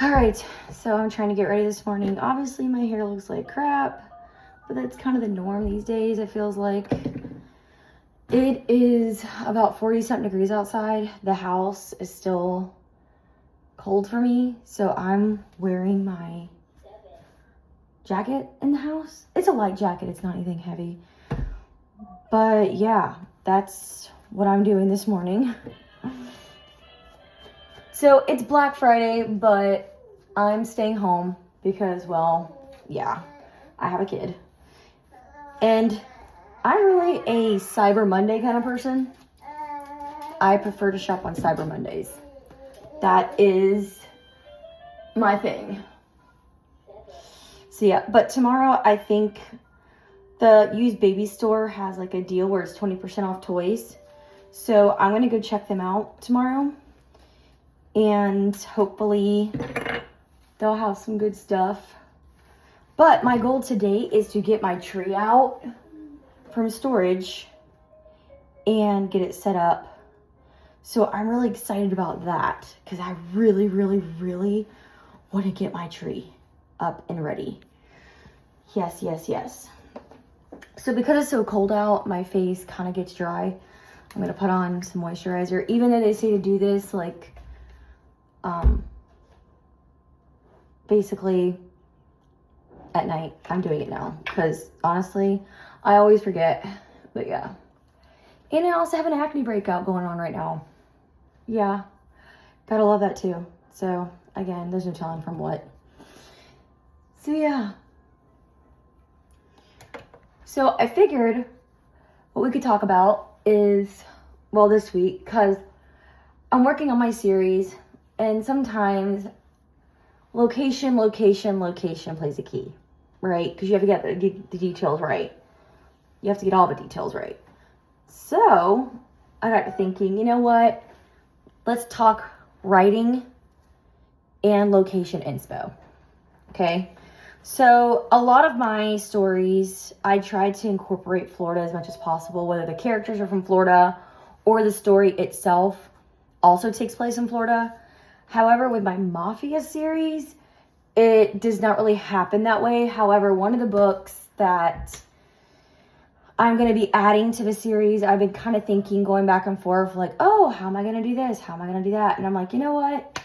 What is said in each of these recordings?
All right, so I'm trying to get ready this morning. Obviously, my hair looks like crap, but that's kind of the norm these days. It feels like it is about 40-something degrees outside. The house is still cold for me, so I'm wearing my jacket in the house. It's a light jacket. It's not anything heavy. But yeah, that's what I'm doing this morning. So it's Black Friday, but I'm staying home because, well, yeah, I have a kid. And I'm really a Cyber Monday kind of person. I prefer to shop on Cyber Mondays. That is my thing. So yeah, but tomorrow I think the used baby store has like a deal where it's 20% off toys. So I'm going to go check them out tomorrow. And hopefully they'll have some good stuff. But my goal today is to get my tree out from storage and get it set up. So I'm really excited about that because I really want to get my tree up and ready. Yes. So because it's so cold out, my face kind of gets dry. I'm going to put on some moisturizer. Even though they say to do this, like, basically at night, I'm doing it now because honestly, I always forget. But yeah. And I also have an acne breakout going on right now. Yeah. Gotta love that too. So again, there's no telling from what. So yeah. So I figured what we could talk about is, well, this week, because I'm working on my series, and sometimes location plays a key, right? Because you have to get the details right. You have to get all the details right. So I got to thinking, you know what? Let's talk writing and location inspo. Okay? So a lot of my stories, I try to incorporate Florida as much as possible, whether the characters are from Florida or the story itself also takes place in Florida. However, with my Mafia series, it does not really happen that way. However, one of the books that I'm going to be adding to the series, I've been kind of thinking, going back and forth, like, oh, how am I going to do this? How am I going to do that? And I'm like, you know what?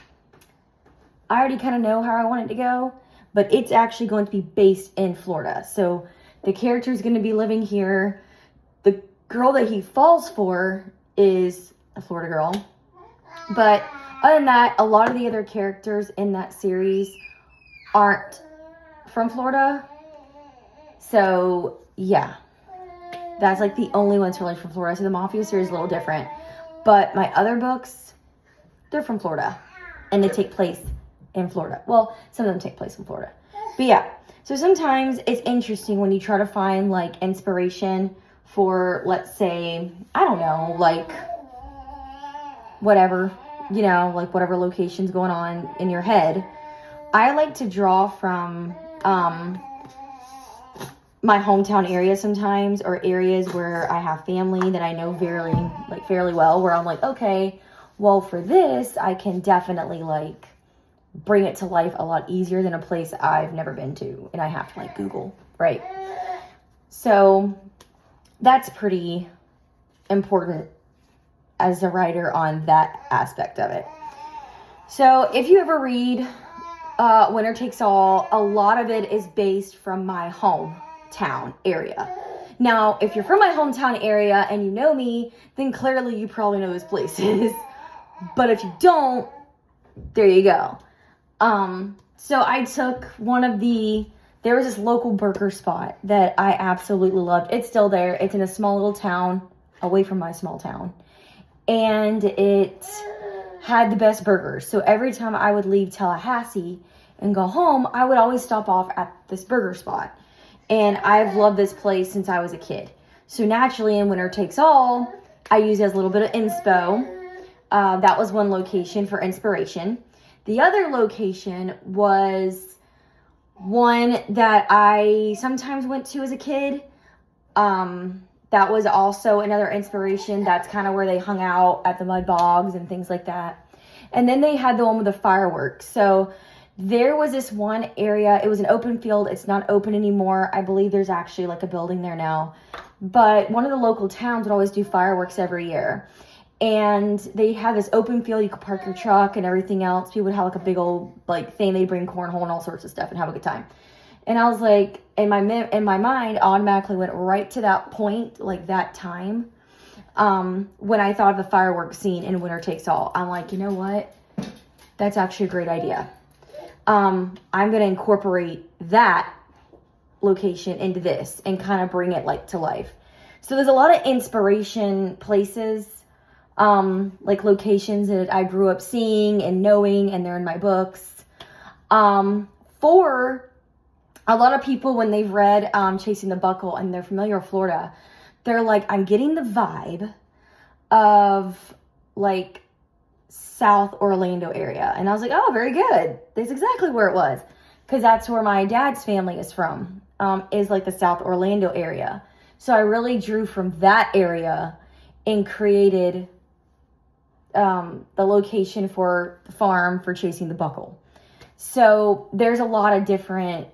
I already kind of know how I want it to go, but it's actually going to be based in Florida. So the character is going to be living here. The girl that he falls for is a Florida girl. But other than that, a lot of the other characters in that series aren't from Florida. So yeah, that's like the only ones really from Florida. So the Mafia series is a little different. But my other books, they're from Florida. And they take place in Florida. Well, some of them take place in Florida. But yeah, so sometimes it's interesting when you try to find like inspiration for, let's say, I don't know, like whatever, you know, like whatever location's going on in your head. I like to draw from my hometown area sometimes, or areas where I have family that I know fairly well, where I'm like, okay, well, for this, I can definitely like bring it to life a lot easier than a place I've never been to and I have to like Google, right? So that's pretty important as a writer on that aspect of it. So if you ever read Winner Takes All, a lot of it is based from my hometown area. Now, if you're from my hometown area and you know me, then clearly you probably know those places. But if you don't, there you go. So I took there was this local burger spot that I absolutely loved. It's still there. It's in a small little town away from my small town. And it had the best burgers. So every time I would leave Tallahassee and go home, I would always stop off at this burger spot. And I've loved this place since I was a kid. So naturally in Winner Takes All, I used it as a little bit of inspo. That was one location for inspiration. The other location was one that I sometimes went to as a kid. That was also another inspiration. That's kind of where they hung out at the mud bogs and things like that. And then they had the one with the fireworks. So There was this one area, it was an open field. It's not open anymore. I believe there's actually like a building there now. But one of the local towns would always do fireworks every year. And they had this open field. You could park your truck and everything else. People would have like a big old like thing. They'd bring cornhole and all sorts of stuff and have a good time. And I was like, in my mind, automatically went right to that point, like that time, when I thought of the fireworks scene in Winner Takes All. I'm like, you know what? That's actually a great idea. I'm going to incorporate that location into this and kind of bring it like to life. So there's a lot of inspiration places, like locations that I grew up seeing and knowing, and they're in my books. For a lot of people, when they've read Chasing the Buckle and they're familiar with Florida, they're like, I'm getting the vibe of like South Orlando area. And I was like, oh, very good. That's exactly where it was. Because that's where my dad's family is from, is like the South Orlando area. So I really drew from that area and created the location for the farm for Chasing the Buckle. So there's a lot of different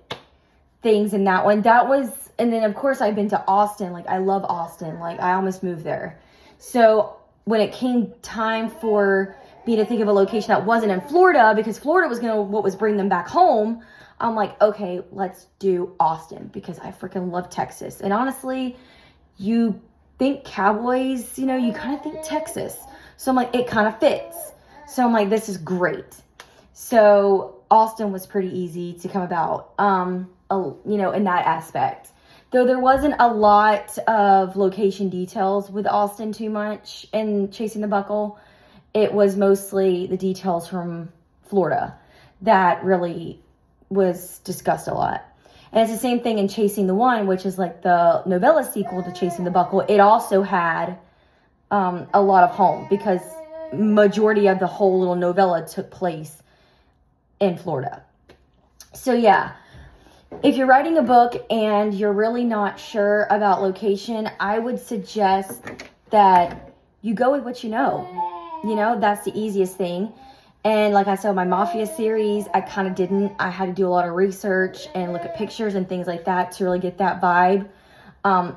things in that one. That was, and then of course I've been to Austin. Like I love Austin. Like I almost moved there. So when it came time for me to think of a location that wasn't in Florida, because Florida was what was bringing them back home, I'm like, okay, let's do Austin because I freaking love Texas. And honestly, you think Cowboys, you kind of think Texas. So I'm like, it kind of fits. So I'm like, this is great. So Austin was pretty easy to come about, in that aspect. Though there wasn't a lot of location details with Austin too much in Chasing the Buckle. It was mostly the details from Florida that really was discussed a lot. And it's the same thing in Chasing the One, which is like the novella sequel to Chasing the Buckle. It also had a lot of home because majority of the whole little novella took place in Florida. So yeah, if you're writing a book and you're really not sure about location, I would suggest that you go with what you know. That's the easiest thing. And like I said, my Mafia series, I kind of didn't. I had to do a lot of research and look at pictures and things like that to really get that vibe.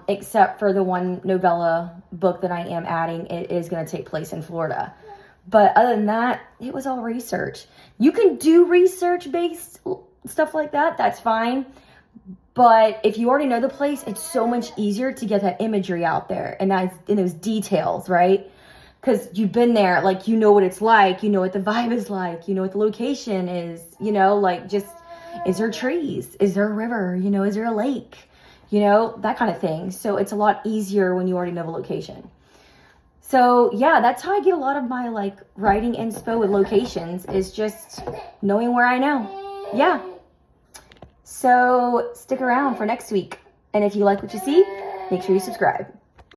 Except for the one novella book that I am adding, it is going to take place in Florida. But other than that, it was all research. You can do research-based stuff like that. That's fine. But if you already know the place, it's so much easier to get that imagery out there and those details, right? Because you've been there, like, you know what it's like, you know what the vibe is like, you know what the location is, just, is there trees? Is there a river? Is there a lake? That kind of thing. So it's a lot easier when you already know the location. So yeah, that's how I get a lot of my like writing inspo with locations, is just knowing where I know. Yeah. So stick around for next week. And if you like what you see, make sure you subscribe.